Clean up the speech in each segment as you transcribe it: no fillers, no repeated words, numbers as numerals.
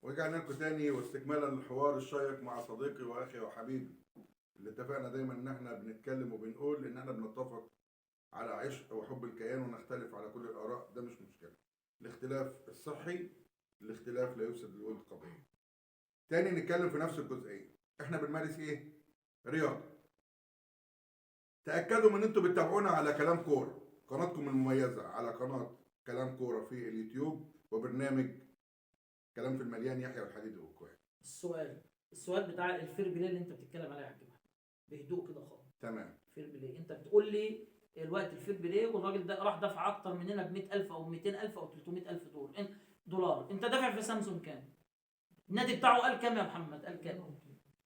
ورجعنا لكم تاني واستكمالا للحوار الشيق مع صديقي واخي وحبيبي اللي اتفقنا دايما ان احنا بنتكلم وبنقول ان احنا بنتفق على عشق وحب الكيان ونختلف على كل الاراء، ده مش مشكله. الاختلاف الصحي، الاختلاف لا يفسد للود قضيه. تاني نتكلم في نفس الجزئيه، احنا بنمارس ايه؟ رياضه. تاكدوا من ان انتوا بتتابعونا على كلام كوره، قناتكم المميزه على قناه كلام كوره في اليوتيوب، وبرنامج كلام في المليان يحيى والحديد والكويت. السؤال بتاع الفير بلاي اللي انت بتتكلم عليه يا حاج محمد، بهدوء كده خالص. تمام. فير بلاي، انت بتقول لي الوقت الفير بلاي والراجل ده راح دفع اكتر مننا ب 100,000 او 200,000 او 300,000 دولار. انت دافع في سامسونج كام؟ النادي بتاعه قال كام يا محمد؟ قال كام؟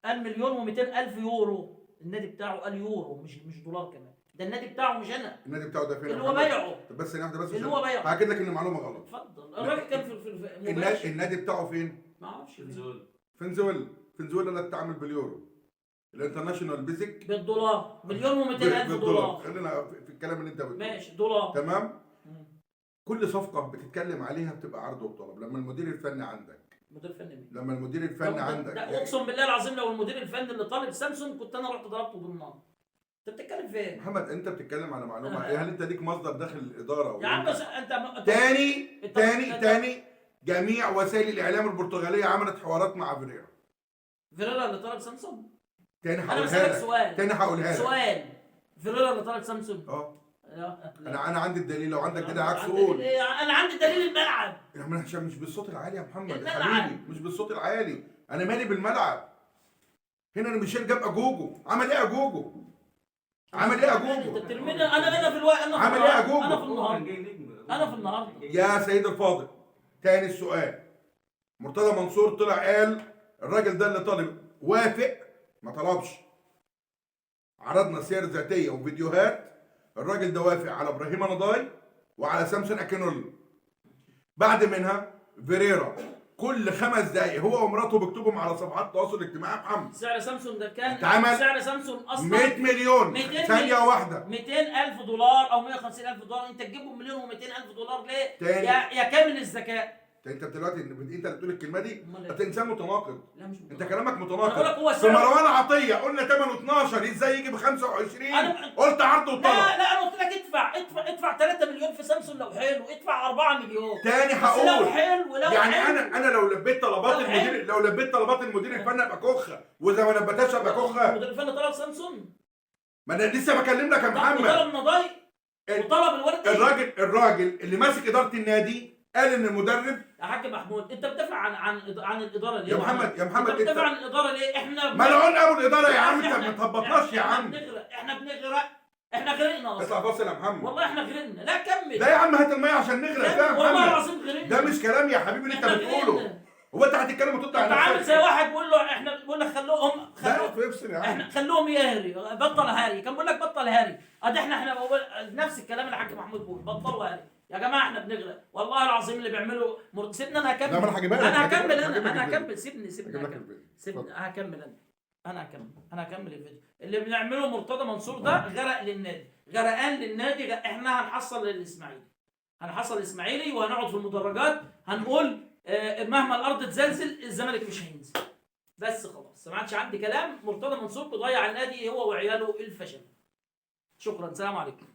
قال 1,200,000 يورو. النادي بتاعه قال يورو، مش دولار كمان. ده النادي بتاعه مش انا. النادي بتاعه ده فين؟ اللي هو بيعه. طب بس واحده بس اللي هو بيعه. هاكد لك ان المعلومه غلط. اتفضل. الراجل كان في النادي بتاعه فين؟ ما اعرفش. فنزويلا لا تتعامل باليورو. الانترناشونال بيزك بالدولار. 1,200,000 دولار. خلينا في الكلام اللي انت بتقوله. ماشي، دولار. تمام. كل صفقه بتتكلم عليها بتبقى عرض وطلب. لما المدير الفني عندك، مدير فني مين؟ لما المدير الفني عندك ده اقسم بالله العظيم لو المدير الفني اللي طالب سامسونج كنت انا رحت ضربته بالنار. انت بتتكلم في ايه؟ محمد انت بتتكلم على معلومه هل انت ليك مصدر داخل الاداره؟ يا عم بس انت تاني جميع وسائل الاعلام البرتغاليه عملت حوارات مع فيريرا اللي طلب سامسونج. تاني انا بسالك سؤال. هقولها لك سؤال. فيريرا اللي طلب سامسونج. انا عندي الدليل، لو عندك دليل عكس قول. انا عندي دليل الملعب. يا عم عشان مش بالصوت العالي يا محمد يا الملعب. حبيبي، مش بالصوت العالي. انا مالي بالملعب. هنا انا ميشيل جاب اجوجو، عمل ايه اجوجو؟ انت بترميني انا في الوقت. عمل ايه اجوجو؟ انا في النهارده يا سيد الفاضل. تاني السؤال، مرتضى منصور طلع قال الراجل ده اللي طالب وافق، ما طلبش. عرضنا سير ذاتيه وفيديوهات، الراجل ده وافق على ابراهيم نضاي وعلى سامسون اكينولو. بعد منها فيريرا كل 5 دقايق هو ومراته بيكتبهم على صفحات التواصل الاجتماعي. محمد سعر سامسونج ده كان سعر سامسونج اصلا 100 مليون ثانيه واحده. 200,000 دولار او 150,000 دولار. انت تجيبهم 1,200,000 دولار ليه؟ يا كامل الذكاء. انت دلوقتي انت اللي بتقول الكلمه دي، انت انسان متناقض. لا مش متناقض. انت كلامك متناقض. بقول لك هو في مروان عطيه قلنا ثمنه 12، ازاي يجي ب 25؟ قلت عرض وطلب. لا انا قلت لك ادفع 3 مليون في سامسونج لو حلو، ادفع 4 مليون تاني هقول لو حلو. يعني انا لو لبيت طلبات المدير الفني ابقى كخه، واذا ما لبيتهاش ابقى كخه. المدير الفني طلب سامسونج، ما انا لسه بكلم لك يا محمد. وطلب نضاي وطلب الورد. الراجل اللي ماسك اداره النادي قال ان المدرب يا حاج محمود انت بتدافع عن الاداره ليه؟ يا محمد انت بتدافع عن الاداره ليه؟ احنا ملعون ابو الاداره يا عم. انت ما تهبطناش يا عم. احنا غرقنا اصلا. اطلع فاصل يا محمد. والله احنا غرقنا. لا كمل. لا يا عم هات الميه عشان نغرق. ده يا محمد والله العظيم غرقنا. ده مش كلام يا حبيبي اللي انت بتقوله. هو انت هتتكلم وتطلع انت عامل زي واحد بيقول له احنا بنقول لك خلوهم يهري. بطل هاري. كان بيقول لك بطل هاري. ادي احنا نفس الكلام اللي حاج محمود بيقول بطلوا هاري. يا جماعه احنا بنغرق والله العظيم. اللي بيعملوا سيبني انا هكمل. انا هكمل. سيبني هكمل. انا هكمل الفيديو. اللي بنعمله مرتضى منصور ده غرق للنادي، غرقان للنادي. احنا هنحصل الاسماعيلي وهنقعد في المدرجات هنقول مهما الارض تزلزل الزمالك مش هينزل. بس خلاص ما عادش عندي كلام. مرتضى منصور بيضيع النادي هو وعياله الفشل. شكرا، سلام عليكم.